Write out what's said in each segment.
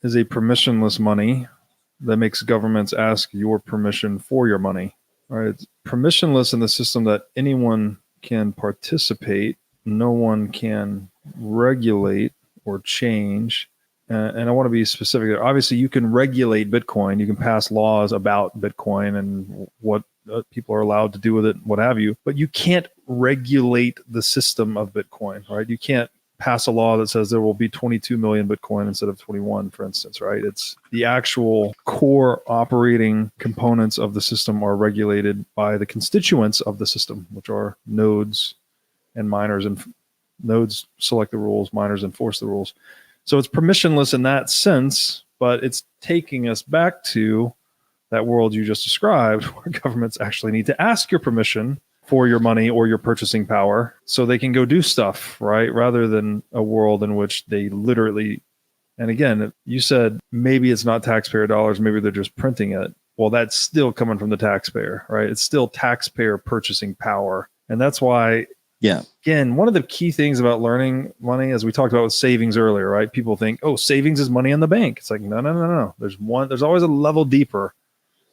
is a permissionless money that makes governments ask your permission for your money. All right. It's permissionless in the system that anyone can participate, no one can regulate or change. And I want to be specific there. Obviously, you can regulate Bitcoin. You can pass laws about Bitcoin and what people are allowed to do with it, what have you. But you can't regulate the system of Bitcoin, right? You can't pass a law that says there will be 22 million Bitcoin instead of 21, for instance, right? It's the actual core operating components of the system are regulated by the constituents of the system, which are nodes and miners. And nodes select the rules, miners enforce the rules. So it's permissionless in that sense, but it's taking us back to that world you just described, where governments actually need to ask your permission for your money or your purchasing power so they can go do stuff, right? Rather than a world in which they literally, and again, you said maybe it's not taxpayer dollars, maybe they're just printing it. Well, that's still coming from the taxpayer, right? It's still taxpayer purchasing power. And that's why, again, one of the key things about learning money, as we talked about with savings earlier, right? People think, oh, savings is money in the bank. It's like, no. There's always a level deeper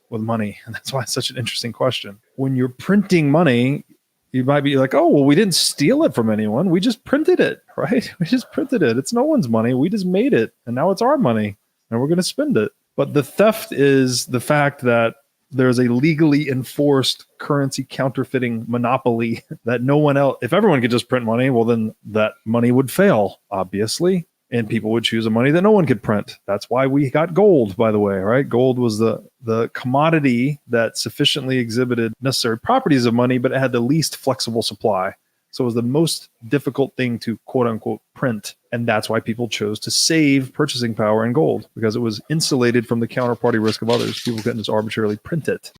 with money. And that's why it's such an interesting question. When you're printing money, you might be like, oh, well, we didn't steal it from anyone. We just printed it, right? We just printed it. It's no one's money. We just made it. And now it's our money and we're going to spend it. But the theft is the fact that there's a legally enforced currency counterfeiting monopoly that no one else, if everyone could just print money, well, then that money would fail, obviously. And people would choose a money that no one could print. That's why we got gold, by the way, right? Gold was the commodity that sufficiently exhibited necessary properties of money, but it had the least flexible supply. So it was the most difficult thing to quote unquote print. And that's why people chose to save purchasing power in gold, because it was insulated from the counterparty risk of others. People couldn't just arbitrarily print it.